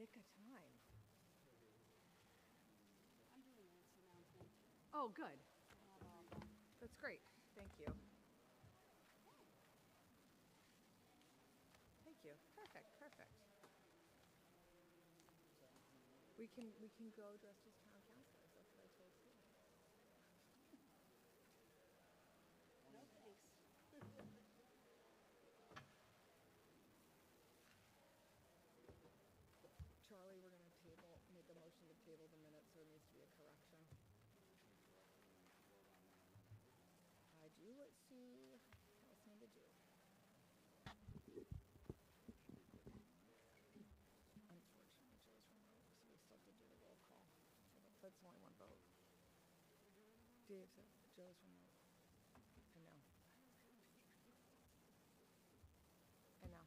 nick of time. I'm doing an announcement. Oh, good. That's great. Thank you. Thank you. Perfect, perfect. We can go dressed as town councilors. That's what I told Steve. No thanks. Charlie, we're going to make a motion to table the minutes, so there needs to be a correction. I do what Sue tells me to do. Unfortunately, Joe's remote, so we still have to do the roll call. That's only one vote. Dave said Joe's remote. I know. I know.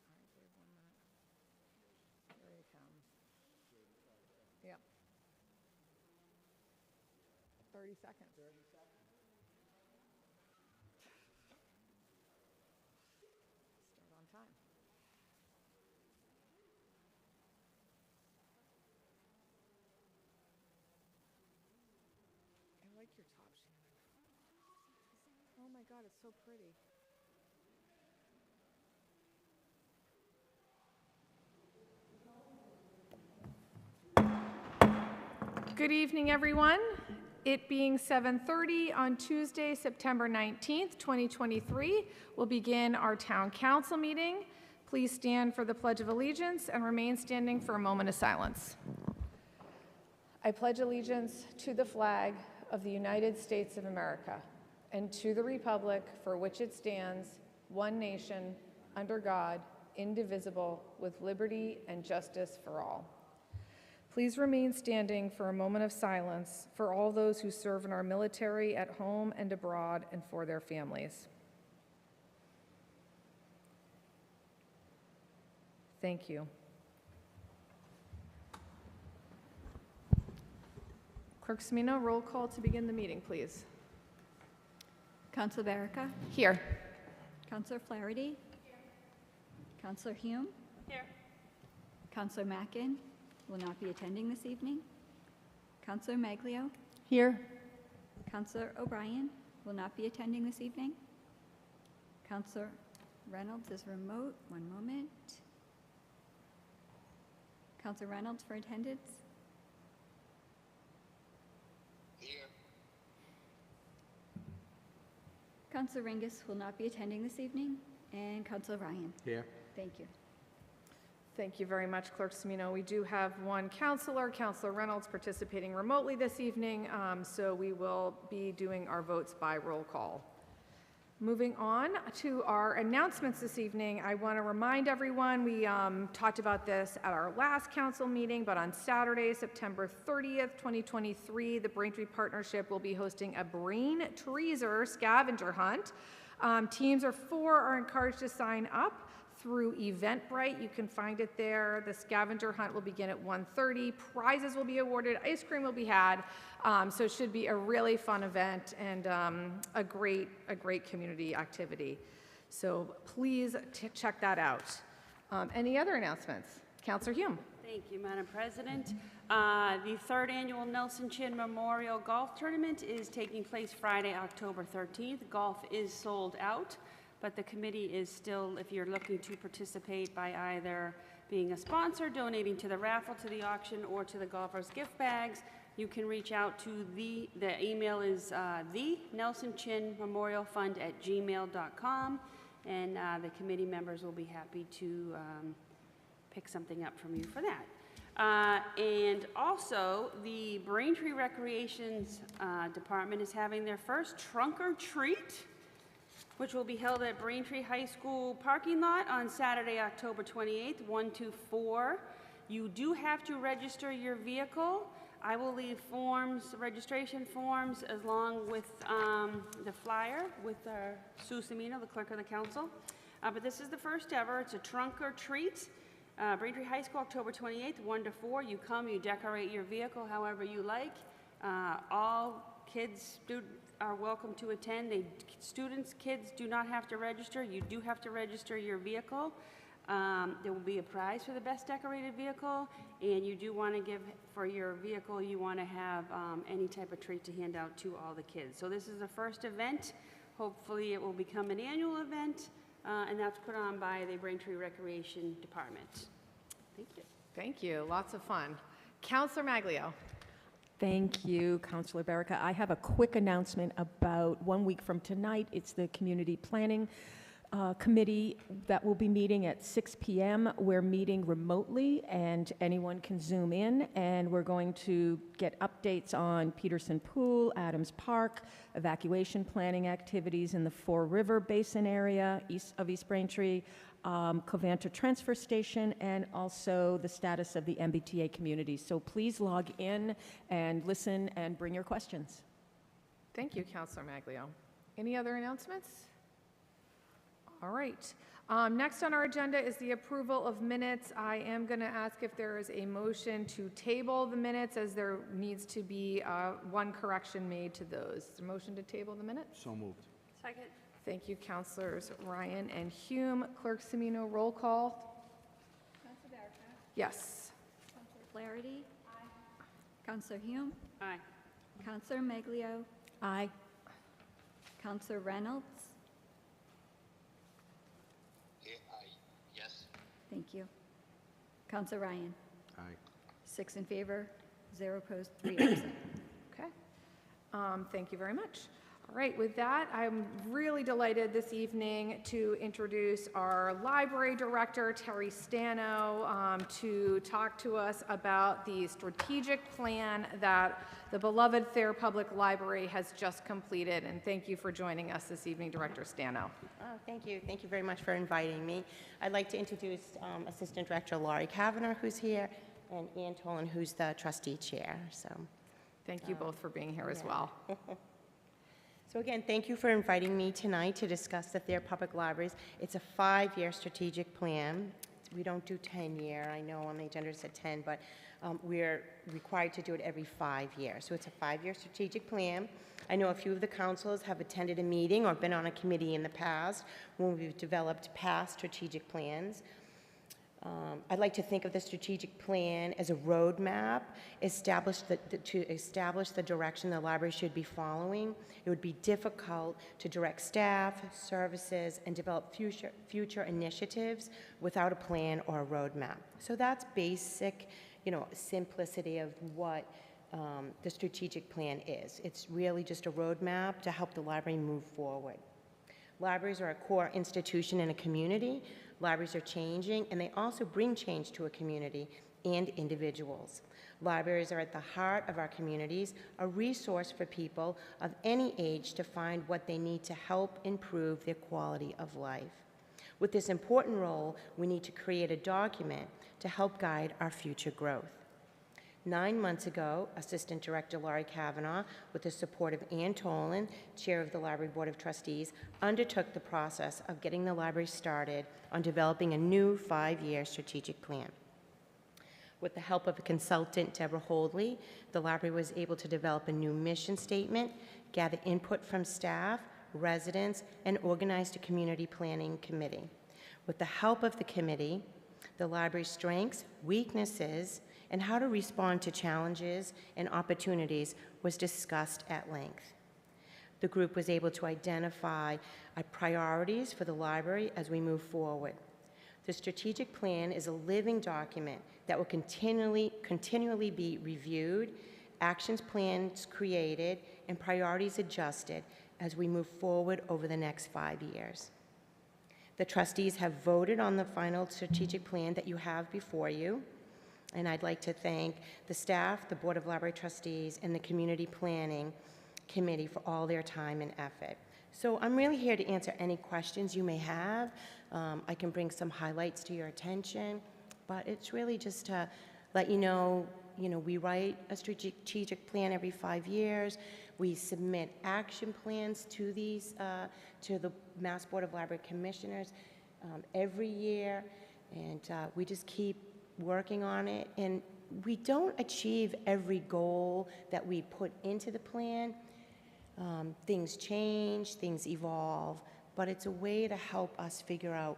All right, Dave, 1 minute. Here he comes. Yep. 30 seconds. 30 seconds. Start on time. I like your top, Shannon. Oh my God, it's so pretty. Good evening, everyone. It being 7:30 on Tuesday, September 19th, 2023, we'll begin our town council meeting. Please stand for the Pledge of Allegiance and remain standing for a moment of silence. I pledge allegiance to the flag of the United States of America and to the republic for which it stands, one nation, under God, indivisible, with liberty and justice for all. Please remain standing for a moment of silence for all those who serve in our military at home and abroad and for their families. Thank you. Clerk Semino, roll call to begin the meeting, please. Councilor Barrica? Here. Councilor Flaherty? Here. Councilor Hume? Here. Councilor Mackin will not be attending this evening. Councilor Maglio? Here. Councilor O'Brien will not be attending this evening. Councilor Reynolds is remote. One moment. Councilor Reynolds for attendance. Here. Councilor Ringus will not be attending this evening. And Councilor Ryan. Here. Thank you. Thank you very much, Clerk Semino. We do have one counselor, Councilor Reynolds, participating remotely this evening, so we will be doing our votes by roll call. Moving on to our announcements this evening, I want to remind everyone, we talked about this at our last council meeting, but on Saturday, September 30th, 2023, the Braintree Partnership will be hosting a Braintree scavenger hunt. Teams of 4 are encouraged to sign up through Eventbrite. You can find it there. The scavenger hunt will begin at 1:30. Prizes will be awarded. Ice cream will be had. So it should be a really fun event and a great community activity. So please check that out. Any other announcements? Councilor Hume. Thank you, Madam President. The 3rd annual Nelson Chin Memorial Golf Tournament is taking place Friday, October 13th. Golf is sold out, but the committee is still, if you're looking to participate by either being a sponsor, donating to the raffle, to the auction, or to the golfers' gift bags, you can reach out to the email is the Nelson Chin Memorial Fund at gmail.com, and the committee members will be happy to pick something up from you for that. And also, the Braintree Recreations Department is having their first trunk or treat, which will be held at Braintree High School parking lot on Saturday, October 28th, 1 to 4. You do have to register your vehicle. I will leave forms, registration forms, along with the flyer with Sue Semino, the clerk of the council. But this is the first ever. It's a trunk or treat. Braintree High School, October 28th, 1 to 4. You come, you decorate your vehicle however you like. All kids are welcome to attend. Students, kids do not have to register. You do have to register your vehicle. There will be a prize for the best decorated vehicle, and you do want to give, for your vehicle, you want to have any type of treat to hand out to all the kids. So this is the first event. Hopefully it will become an annual event, and that's put on by the Braintree Recreation Department. Thank you. Thank you. Lots of fun. Counselor Maglio. Thank you, Councilor Baraka. I have a quick announcement about 1 week from tonight. It's the Community Planning Committee that will be meeting at 6 p.m. We're meeting remotely, and anyone can Zoom in, and we're going to get updates on Peterson Pool, Adams Park, evacuation planning activities in the Four River Basin area east of East Braintree, Covanta Transfer Station, and also the status of the MBTA community. So please log in and listen and bring your questions. Thank you, Counselor Maglio. Any other announcements? All right. Next on our agenda is the approval of minutes. I am going to ask if there is a motion to table the minutes, as there needs to be one correction made to those. Is there a motion to table the minutes? So moved. Second. Thank you, Counselors Ryan and Hume. Clerk Semino, roll call. Counselor Baraka. Yes. Counselor Flaherty. Aye. Counselor Hume. Aye. Counselor Maglio. Aye. Counselor Reynolds. Yes. Thank you. Counselor Ryan. Aye. 6 in favor, 0 opposed, 3 absent. Okay. Thank you very much. All right, with that, I'm really delighted this evening to introduce our library director, Terry Stano, to talk to us about the strategic plan that the beloved Thayer Public Library has just completed. And thank you for joining us this evening, Director Stano. Oh, thank you. Thank you very much for inviting me. I'd like to introduce Assistant Director Laurie Kavanagh, who's here, and Ann Tolan, who's the trustee chair. So, Thank you both for being here as well. So again, thank you for inviting me tonight to discuss the Thayer Public Libraries. It's a 5-year strategic plan. We don't do 10-year. I know on the agenda it said 10, but we're required to do it every 5 years. So it's a 5-year strategic plan. I know a few of the councils have attended a meeting or been on a committee in the past when we've developed past strategic plans. I'd like to think of the strategic plan as a roadmap to establish the direction the library should be following. It would be difficult to direct staff, services, and develop future initiatives without a plan or a roadmap. So that's basic, simplicity of what the strategic plan is. It's really just a roadmap to help the library move forward. Libraries are a core institution in a community. Libraries are changing, and they also bring change to a community and individuals. Libraries are at the heart of our communities, a resource for people of any age to find what they need to help improve their quality of life. With this important role, we need to create a document to help guide our future growth. 9 months ago, Assistant Director Laurie Kavanagh, with the support of Ann Tolan, Chair of the Library Board of Trustees, undertook the process of getting the library started on developing a new 5-year strategic plan. With the help of a consultant, Deborah Holdley, the library was able to develop a new mission statement, gather input from staff, residents, and organized a community planning committee. With the help of the committee, the library's strengths, weaknesses, and how to respond to challenges and opportunities was discussed at length. The group was able to identify priorities for the library as we move forward. The strategic plan is a living document that will continually be reviewed, actions plans created, and priorities adjusted as we move forward over the next 5 years. The trustees have voted on the final strategic plan that you have before you. And I'd like to thank the staff, the Board of Library Trustees, and the Community Planning Committee for all their time and effort. So I'm really here to answer any questions you may have. I can bring some highlights to your attention, but it's really just to let you know, we write a strategic plan every 5 years. We submit action plans to to the Mass Board of Library Commissioners every year, and we just keep working on it. And we don't achieve every goal that we put into the plan. Things change, things evolve, but it's a way to help us figure out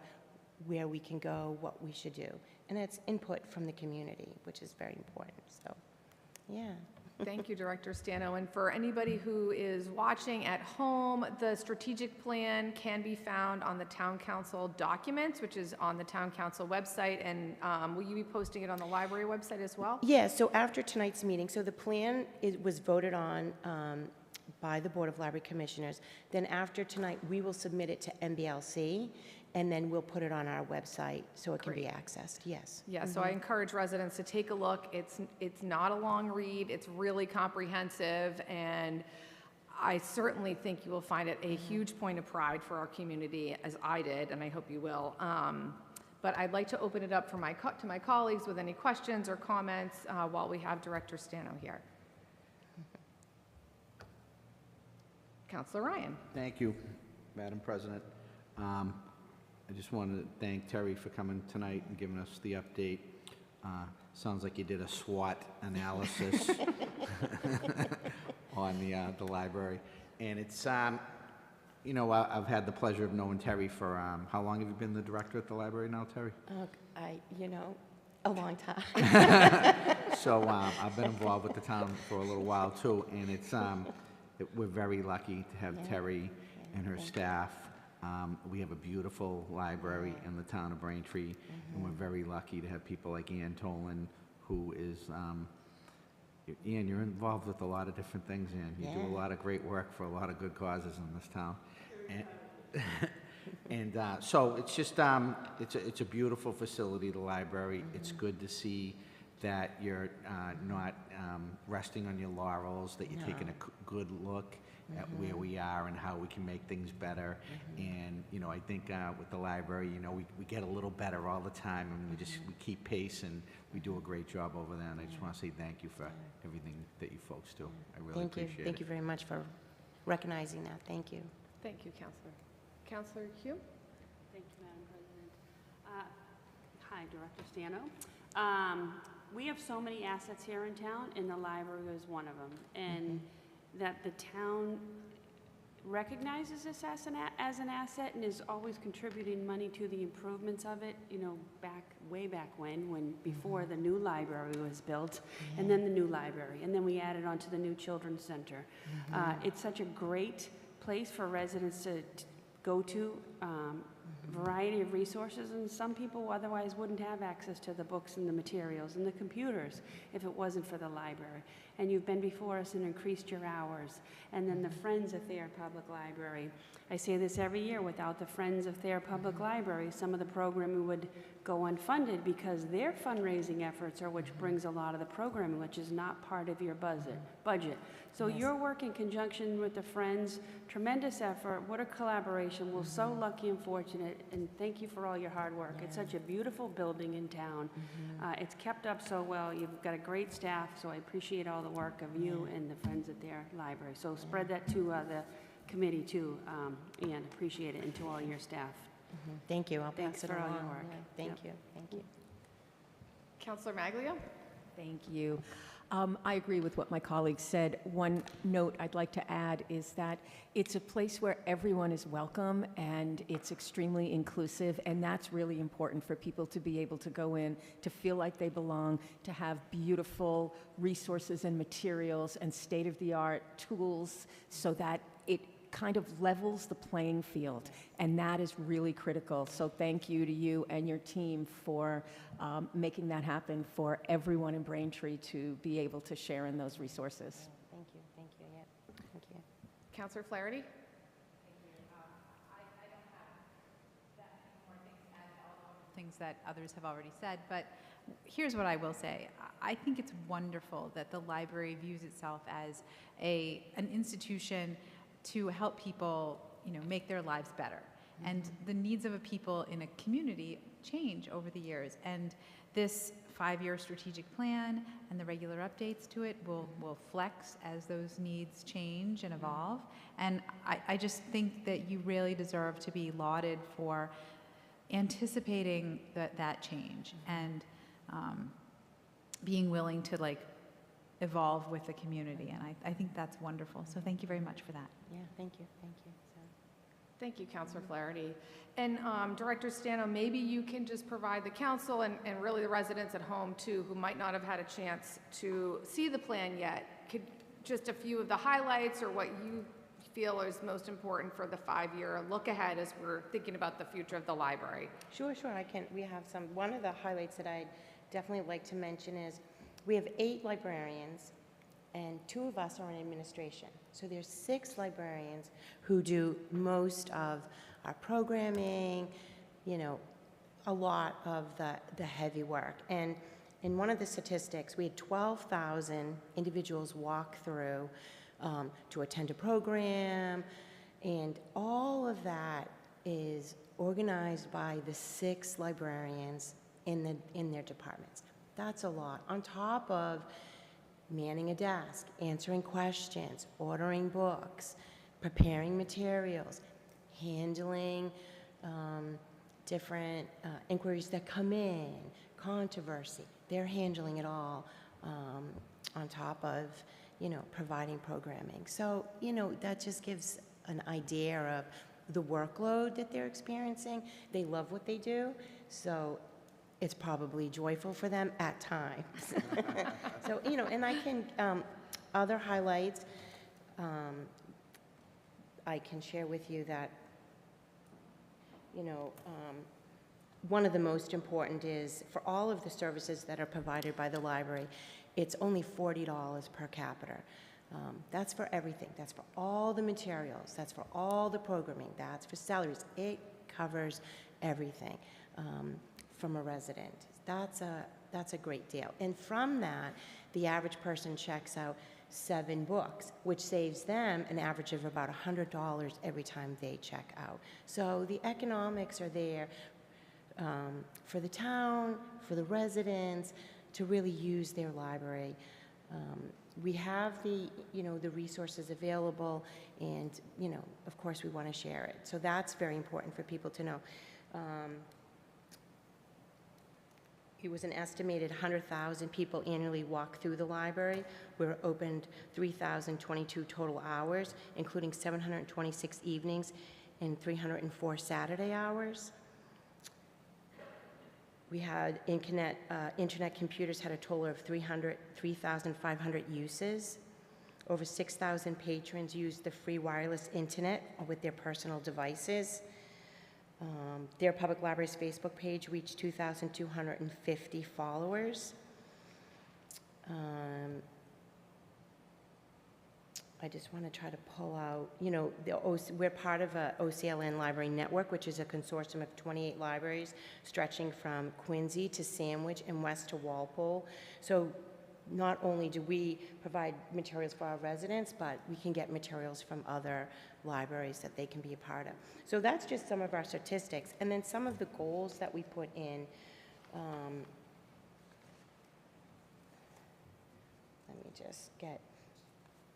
where we can go, what we should do. And it's input from the community, which is very important, so, yeah. Thank you, Director Stano. And for anybody who is watching at home, the strategic plan can be found on the Town Council documents, which is on the Town Council website. And will you be posting it on the library website as well? Yeah, so after tonight's meeting, so the plan was voted on by the Board of Library Commissioners. Then after tonight, we will submit it to MBLC, and then we'll put it on our website so it can be accessed, yes. Yeah, so I encourage residents to take a look. It's not a long read, it's really comprehensive, and I certainly think you will find it a huge point of pride for our community, as I did, and I hope you will. But I'd like to open it up for to my colleagues with any questions or comments while we have Director Stano here. Councilor Ryan. Thank you, Madam President. I just wanted to thank Terry for coming tonight and giving us the update. Sounds like you did a SWOT analysis on the library. And it's, you know, I've had the pleasure of knowing Terry for, how long have you been the director at the library now, Terry? You know, a long time. So I've been involved with the town for a little while too, and it's, we're very lucky to have Terry and her staff. We have a beautiful library in the town of Braintree, and we're very lucky to have people like Ann Tolan, who is, Ann, you're involved with a lot of different things, Ann. You do a lot of great work for a lot of good causes in this town. And so it's just, it's a beautiful facility, the library. It's good to see that you're not resting on your laurels, that you're taking a good look at where we are and how we can make things better. And, you know, I think with the library, you know, we get a little better all the time, and we keep pace, and we do a great job over there. And I just want to say thank you for everything that you folks do. I really appreciate it. Thank you very much for recognizing that. Thank you. Thank you, Councilor. Councilor Hugh? Thank you, Madam President. Hi, Director Stano. We have so many assets here in town, and the library is one of them. And that the town recognizes this as an asset and is always contributing money to the improvements of it, you know, way back when before the new library was built, and then the new library, and then we added on to the new children's center. It's such a great place for residents to go to, variety of resources, and some people otherwise wouldn't have access to the books and the materials and the computers if it wasn't for the library. And you've been before us and increased your hours. And then the Friends of Thayer Public Library. I say this every year, without the Friends of Thayer Public Library, some of the programming would go unfunded because their fundraising efforts are which brings a lot of the programming, which is not part of your budget. So your work in conjunction with the Friends, tremendous effort, what a collaboration. We're so lucky and fortunate, and thank you for all your hard work. It's such a beautiful building in town. It's kept up so well. You've got a great staff, so I appreciate all the work of you and the Friends at their library. So spread that to the committee too, and appreciate it, and to all your staff. Thank you. I'll Thanks pass it for all along. your work. Yeah, Thank you. Thank you. Councilor Maglia? Thank you. I agree with what my colleagues said. One note I'd like to add is that it's a place where everyone is welcome, and it's extremely inclusive, and that's really important for people to be able to go in, to feel like they belong, to have beautiful resources and materials and state-of-the-art tools so that it kind of levels the playing field, and that is really critical. So thank you to you and your team for making that happen for everyone in Braintree to be able to share in those resources. Thank you. Thank you. Yeah. Thank you. Councilor Flaherty? Things that others have already said, but here's what I will say. I think it's wonderful that the library views itself as an institution to help people, you know, make their lives better. And the needs of a people in a community change over the years. And this 5-year strategic plan and the regular updates to it will flex as those needs change and evolve. And I just think that you really deserve to be lauded for anticipating that change. And being willing to like evolve with the community, and I think that's wonderful. So thank you very much for that. Yeah, thank you, thank you. So, Thank you, Councilor Flaherty. And Director Stano, maybe you can just provide the council and really the residents at home too, who might not have had a chance to see the plan yet, could just a few of the highlights or what you feel is most important for the 5-year look ahead as we're thinking about the future of the library. Sure, I can, we have some, one of the highlights that I'd definitely like to mention is we have 8 librarians and 2 of us are in administration. So there's 6 librarians who do most of our programming, you know, a lot of the heavy work. And in one of the statistics, we had 12,000 individuals walk through to attend a program, and all of that is organized by the 6 librarians in their departments. That's a lot. On top of manning a desk, answering questions, ordering books, preparing materials, handling different inquiries that come in, controversy. They're handling it all on top of, you know, providing programming. So, you know, that just gives an idea of the workload that they're experiencing. They love what they do, so it's probably joyful for them at times. So, you know, and I can, other highlights, I can share with you that, you know, one of the most important is for all of the services that are provided by the library, it's only $40 per capita. That's for everything. That's for all the materials. That's for all the programming. That's for salaries. It covers everything from a resident. That's a great deal. And from that, the average person checks out 7 books, which saves them an average of about $100 every time they check out. So the economics are there for the town, for the residents, to really use their library. We have the, you know, the resources available, and, you know, of course we want to share it. So that's very important for people to know. It was an estimated 100,000 people annually walk through the library. We're opened 3,022 total hours, including 726 evenings and 304 Saturday hours. We had internet computers had a total of 3,500 uses. Over 6,000 patrons used the free wireless internet with their personal devices. Their public library's Facebook page reached 2,250 followers. I just want to try to pull out, you know, we're part of a OCLN library network, which is a consortium of 28 libraries stretching from Quincy to Sandwich and west to Walpole. So not only do we provide materials for our residents, but we can get materials from other libraries that they can be a part of. So that's just some of our statistics. And then some of the goals that we put in. Let me just get,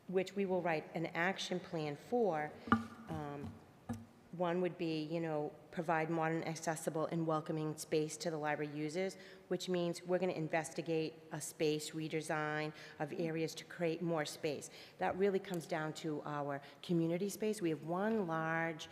which we will write an action plan for. One would be, you know, provide modern, accessible, and welcoming space to the library users, which means we're going to investigate a space redesign of areas to create more space. That really comes down to our community space. We have one large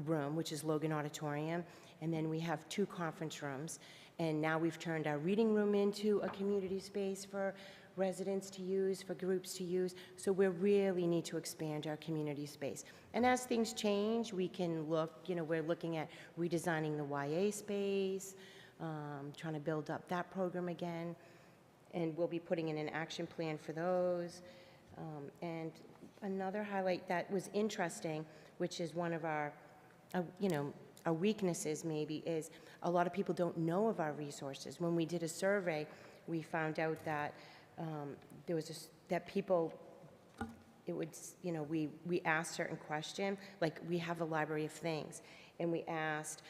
room, which is Logan Auditorium, and then we have 2 conference rooms. And now we've turned our reading room into a community space for residents to use, for groups to use. So we really need to expand our community space. And as things change, we can look, you know, we're looking at redesigning the YA space, trying to build up that program again. And we'll be putting in an action plan for those. And another highlight that was interesting, which is one of our, you know, our weaknesses maybe, is a lot of people don't know of our resources. When we did a survey, we found out that there was that people, it would, you know, we asked certain questions, like we have a library of things, and we asked,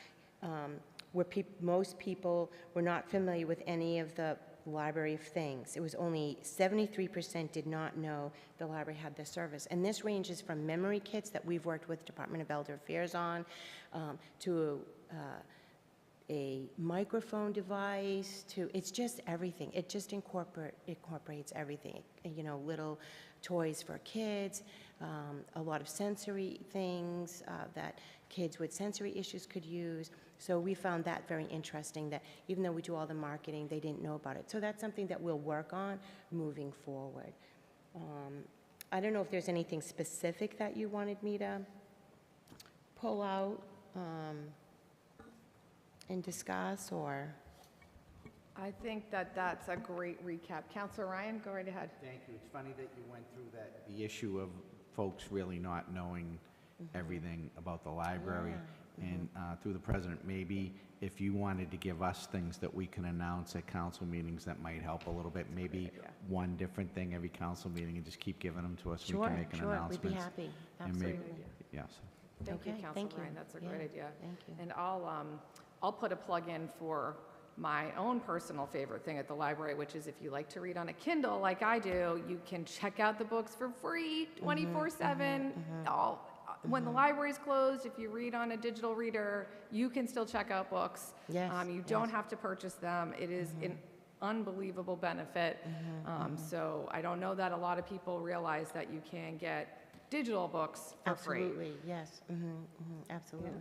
most people were not familiar with any of the library of things. It was only 73% did not know the library had this service. And this ranges from memory kits that we've worked with Department of Elder Affairs on, to a microphone device to, it's just everything. It just incorporates everything, you know, little toys for kids, a lot of sensory things that kids with sensory issues could use. So we found that very interesting, that even though we do all the marketing, they didn't know about it. So that's something that we'll work on moving forward. I don't know if there's anything specific that you wanted me to pull out and discuss, or? I think that that's a great recap. Counselor Ryan, go right ahead. Thank you. It's funny that you went through that, the issue of folks really not knowing everything about the library. Yeah. And through the president, maybe if you wanted to give us things that we can announce at council meetings that might help a little bit, maybe one different thing every council meeting, and just keep giving them to us. Sure, we can make an sure, announcement. we'd be happy, And maybe, absolutely. yes. Thank you, Okay, Counselor thank you. Ryan. That's a Yeah, great idea. thank you. And I'll put a plug in for my own personal favorite thing at the library, which is if you like to read on a Kindle like I do, you can check out the books for free 24/7. When the library's closed, if you read on a digital reader, you can still check out books. Yes, You don't have to purchase them. It is an unbelievable benefit. So I don't know that a lot of people realize that you can get digital books for free. Absolutely, yes, absolutely.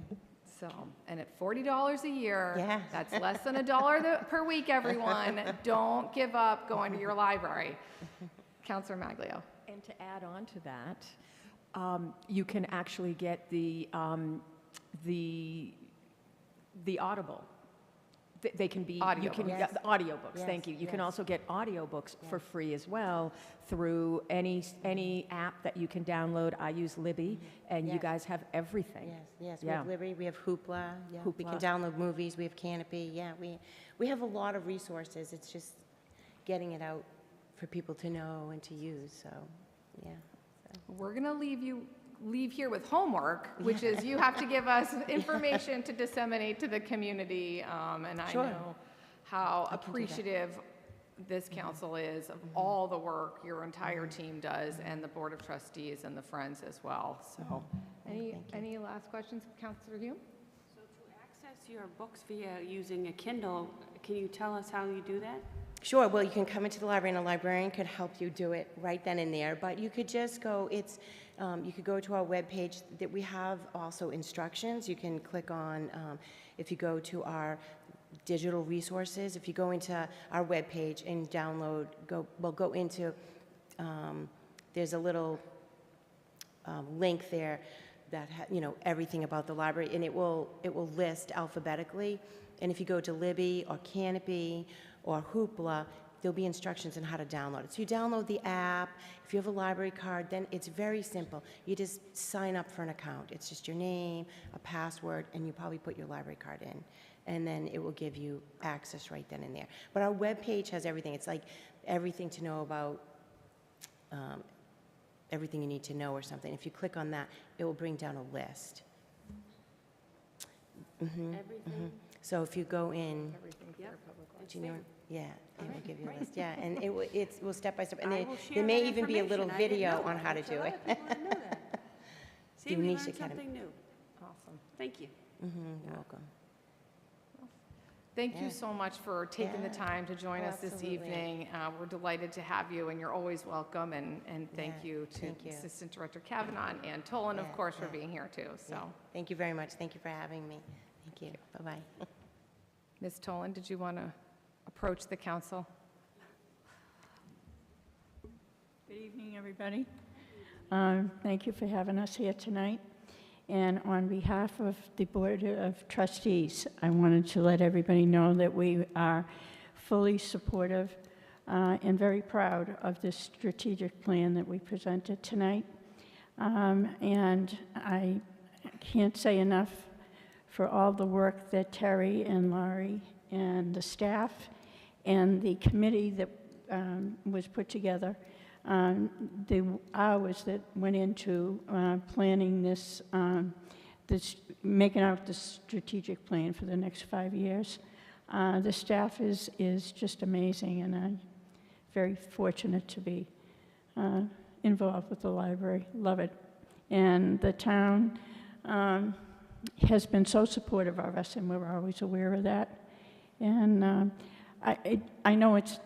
So, and at $40 a year, Yes. that's less than $1 per week, everyone. Don't give up going to your library. Counselor Maglio. And to add on to that, you can actually get the Audible. They can be, you can, Audiobooks. the audiobooks, Yes, thank you. You can yes. also get audiobooks for free as well through any app that you can download. I use Libby, and you Yes. guys have everything. Yes, we Yeah. have Liberty, we have Hoopla, yeah. We can Hoopla. download movies, we have Canopy, yeah, we have a lot of resources. It's just getting it out for people to know and to use, so, yeah. We're going to leave here with homework, which is you have to give us information to disseminate to the community. And I Sure. know how I can do that. appreciative this council is of all the work your entire team does, and the Board of Trustees and the Friends as well. So, any last questions, Councilor Hume? So to access your books via using a Kindle, can you tell us how you do that? Sure, well, you can come into the library, and a librarian could help you do it right then and there, but you could just go, you could go to our webpage, that we have also instructions. You can click on, if you go to our digital resources, if you go into our webpage and download, go into, there's a little link there that, everything about the library, and it will list alphabetically. And if you go to Libby or Canopy or Hoopla, there'll be instructions on how to download it. So you download the app. If you have a library card, then it's very simple. You just sign up for an account. It's just your name, a password, and you probably put your library card in. And then it will give you access right then and there. But our webpage has everything. It's like everything to know about, everything you need to know or something. If you click on that, it will bring down a list. Everything? So if you go in, Everything for Yep. public library. It's do you know? there. Yeah, it will give you a list, yeah, and it will step by step, and I there will share there may that even be a little information. I didn't video know on that. how to So do other it. people didn't know that. See, we Denise learned Academy. something new. Awesome. Thank you. You're welcome. Thank you Yeah. so much for taking the Yeah. time to join Oh, us this absolutely. evening. We're delighted to have you, and you're always welcome. And thank Yeah, you to thank you. Assistant Director Kavanaugh and Ann Tolan, of Yeah, course, for yeah. being here too. So, Yeah. Thank you very much, thank you for having me. Thank you, bye-bye. Ms. Tolan, did you want to approach the council? Good evening, everybody. Thank you for having us here tonight. And on behalf of the Board of Trustees, I wanted to let everybody know that we are fully supportive and very proud of this strategic plan that we presented tonight. And I can't say enough for all the work that Terry and Laurie and the staff and the committee that was put together, the hours that went into planning this, making out the strategic plan for the next 5 years. The staff is just amazing, and I'm very fortunate to be involved with the library. Love it. And the town has been so supportive of us, and we're always aware of that. And I know it's,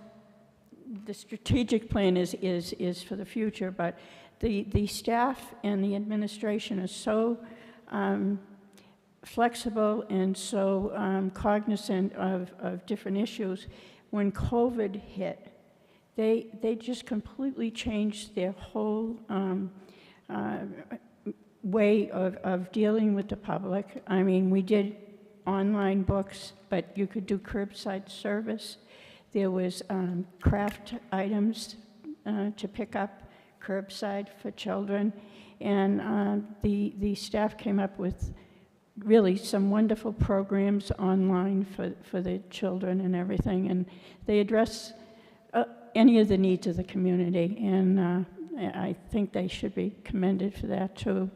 the strategic plan is for the future, but the staff and the administration is so flexible and so cognizant of different issues. When COVID hit, they just completely changed their whole way of dealing with the public. I mean, we did online books, but you could do curbside service. There was craft items to pick up curbside for children, and the staff came up with really some wonderful programs online for the children and everything, and they address any of the needs of the community, and I think they should be commended for that too.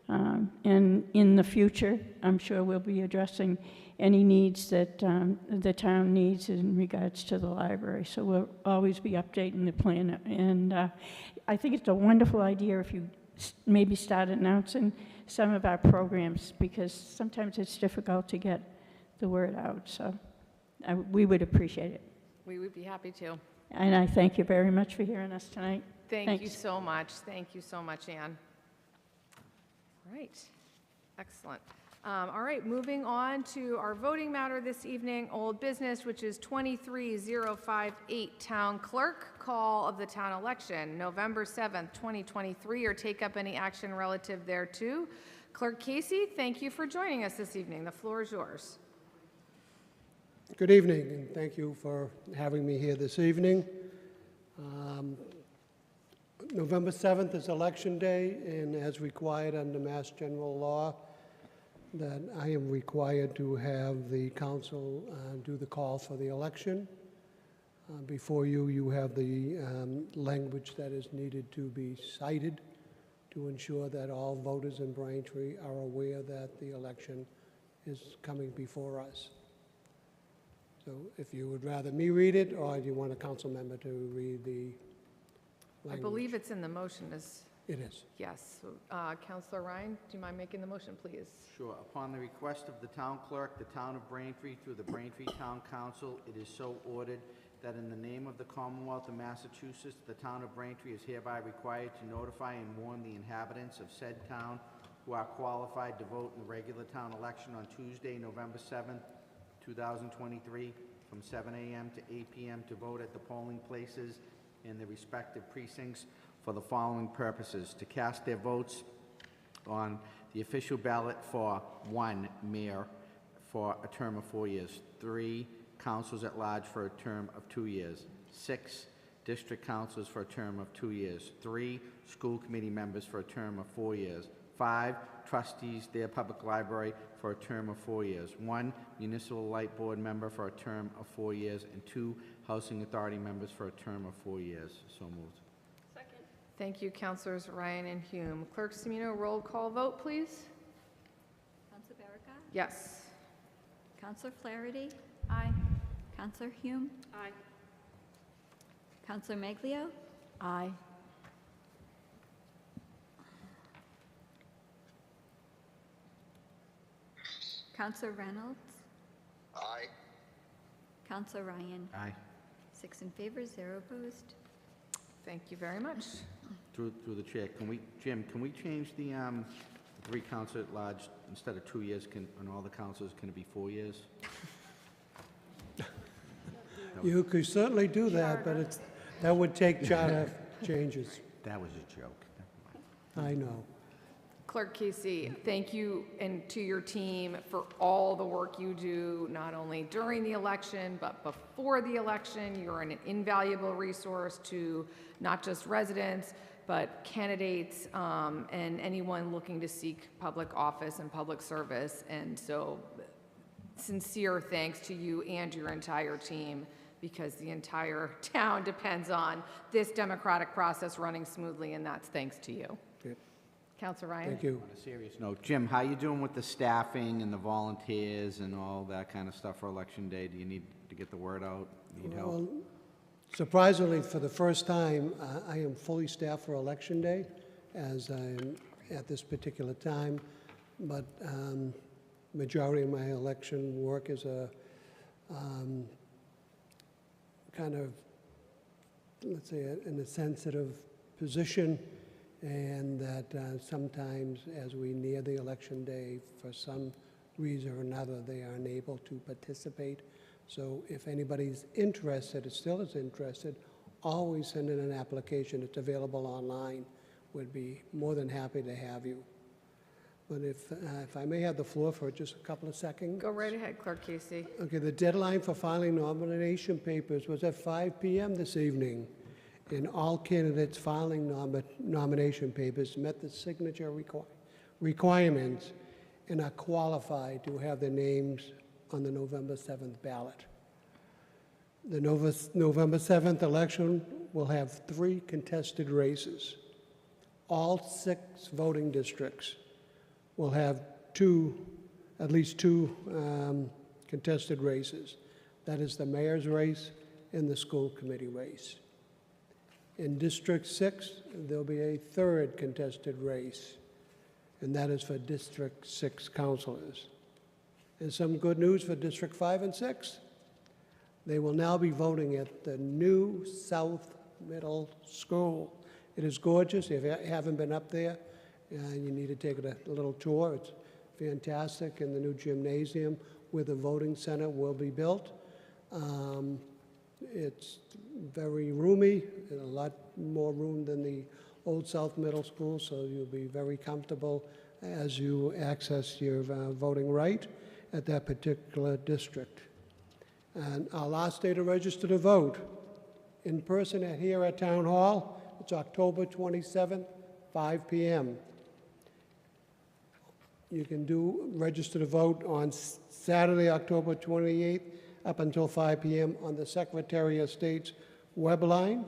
And in the future, I'm sure we'll be addressing any needs that the town needs in regards to the library. So we'll always be updating the plan. And I think it's a wonderful idea if you maybe start announcing some of our programs, because sometimes it's difficult to get the word out. So we would appreciate it. We would be happy to. And I thank you very much for hearing us tonight. Thank you Thanks. so much. Thank you so much, Ann. All right, excellent. All right, moving on to our voting matter this evening, old business, which is 23058, Town Clerk, call of the town election, November 7th, 2023, or take up any action relative thereto. Clerk Casey, thank you for joining us this evening. The floor is yours. Good evening, and thank you for having me here this evening. November 7th is Election Day, and as required under Mass General Law, that I am required to have the council do the call for the election. Before you, you have the language that is needed to be cited to ensure that all voters in Braintree are aware that the election is coming before us. So if you would rather me read it, or do you want a council member to read the I language? believe it's in the motion is, It is. yes. Councilor Ryan, do you mind making the motion, please? Sure. Upon the request of the town clerk, the town of Braintree, through the Braintree Town Council, it is so ordered that in the name of the Commonwealth of Massachusetts, the town of Braintree is hereby required to notify and warn the inhabitants of said town who are qualified to vote in the regular town election on Tuesday, November 7th, 2023, from 7 a.m. to 8 p.m. to vote at the polling places in the respective precincts for the following purposes: to cast their votes on the official ballot for 1, mayor for a term of 4 years, 3, councils at large for a term of 2 years, 6, district councils for a term of 2 years, 3, school committee members for a term of 4 years, 5, trustees, their public library for a term of 4 years, 1, municipal light board member for a term of 4 years, and 2, housing authority members for a term of 4 years. So moved. Second. Thank you, Councilors Ryan and Hume. Clerk Semino, roll call vote, please. Counselor Baraka? Yes. Counselor Flaherty? Aye. Counselor Hume? Aye. Counselor Maglio? Aye. Counselor Reynolds? Aye. Counselor Ryan? Aye. 6 in favor, 0 opposed. Thank you very much. Through the chair, Jim, can we change the 3 council at large, instead of 2 years, on all the councils, can it be 4 years? You could certainly do that, but that would take charter changes. That was a joke. I know. Clerk Casey, thank you and to your team for all the work you do, not only during the election, but before the election. You're an invaluable resource to not just residents, but candidates and anyone looking to seek public office and public service. And so sincere thanks to you and your entire team, because the entire town depends on this democratic process running smoothly, and that's thanks to you. Good. Councilor Ryan? Thank you. On a serious note, Jim, how you doing with the staffing and the volunteers and all that kind of stuff for Election Day? Do you need to get the word out? Need help? Well, surprisingly, for the first time, I am fully staffed for Election Day, as I am at this particular time. But Majority of my election work is a kind of, let's say, in a sensitive position, and that sometimes as we near the election day, for some reason or another, they are unable to participate. So if anybody's interested, or still is interested, always send in an application. It's available online. Would be more than happy to have you. But if I may have the floor for just a couple of seconds. Go right ahead, Clerk Casey. Okay, the deadline for filing nomination papers was at 5 p.m. this evening, and all candidates filing nomination papers met the signature requirements and are qualified to have their names on the November 7th ballot. The November 7th election will have 3 contested races. All 6 voting districts will have at least two contested races. That is the mayor's race and the school committee race. In District 6, there'll be a 3rd contested race, and that is for District 6 councilors. And some good news for District 5 and 6. They will now be voting at the new South Middle School. It is gorgeous. If you haven't been up there, you need to take a little tour. It's fantastic, in the new gymnasium where the voting center will be built. It's very roomy, and a lot more room than the old South Middle School, so you'll be very comfortable as you access your voting right at that particular district. And our last day to register to vote in person here at Town Hall, it's October 27th, 5 p.m. You can register to vote on Saturday, October 28th, up until 5 p.m. on the Secretary of State's website.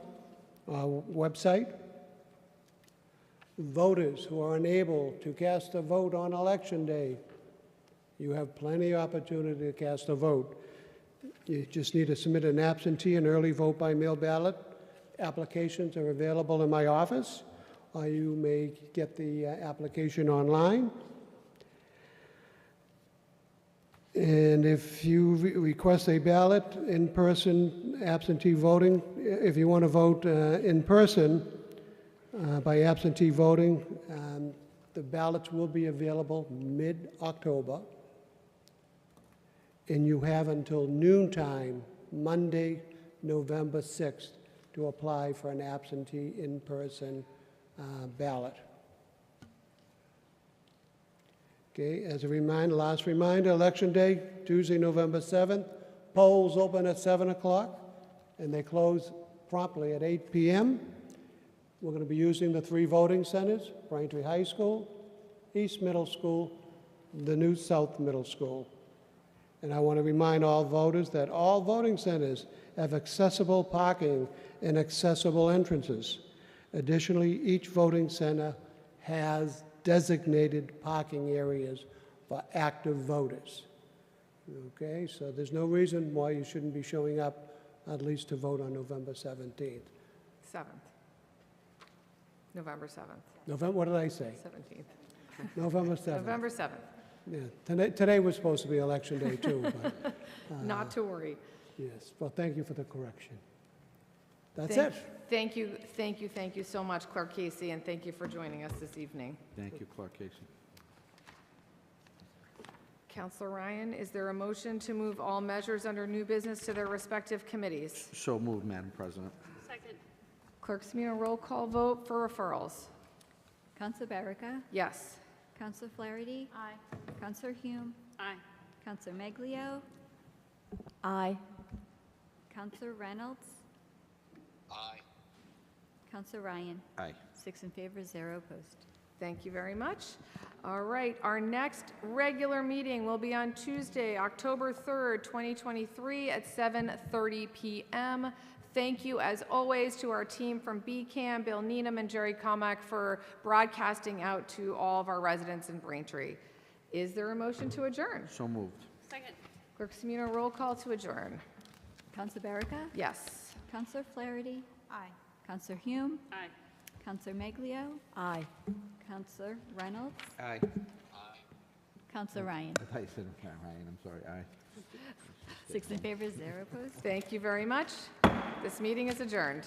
Voters who are unable to cast a vote on Election Day, you have plenty of opportunity to cast a vote. You just need to submit an absentee and early vote by mail ballot. Applications are available in my office, or you may get the application online. And if you request a ballot in person, absentee voting, if you want to vote in person by absentee voting, the ballots will be available mid-October. And you have until noontime, Monday, November 6th, to apply for an absentee in-person ballot. Okay, as a reminder, last reminder, Election Day, Tuesday, November 7th. Polls open at 7 o'clock, and they close promptly at 8 p.m. We're going to be using the 3 voting centers, Braintree High School, East Middle School, the new South Middle School. And I want to remind all voters that all voting centers have accessible parking and accessible entrances. Additionally, each voting center has designated parking areas for active voters. Okay, so there's no reason why you shouldn't be showing up at least to vote on November 17th. 7th. November 7th. November, what did I say? 17th. November 7th. November 7th. Yeah, today was supposed to be Election Day too, but, Not to worry. yes, well, thank you for the correction. That's it. Thank you so much, Clerk Casey, and thank you for joining us this evening. Thank you, Clerk Casey. Councilor Ryan, is there a motion to move all measures under new business to their respective committees? So moved, Madam President. Second. Clerk Semino, roll call vote for referrals. Counselor Barrica? Yes. Counselor Flaherty? Aye. Counselor Hume? Aye. Counselor Meglio? Aye. Counselor Reynolds? Aye. Counselor Ryan? Aye. 6 in favor, 0 opposed. Thank you very much. All right, our next regular meeting will be on Tuesday, October 3rd, 2023 at 7:30 p.m. Thank you, as always, to our team from BCAM, Bill Needham and Jerry Comack, for broadcasting out to all of our residents in Braintree. Is there a motion to adjourn? So moved. Second. Clerk Semino, roll call to adjourn. Counselor Barrica? Yes. Counselor Flaherty? Aye. Counselor Hume? Aye. Counselor Meglio? Aye. Counselor Reynolds? Aye. Counselor Ryan. I thought you said Ryan, I'm sorry, aye. 6 in favor, 0 opposed. Thank you very much. This meeting is adjourned.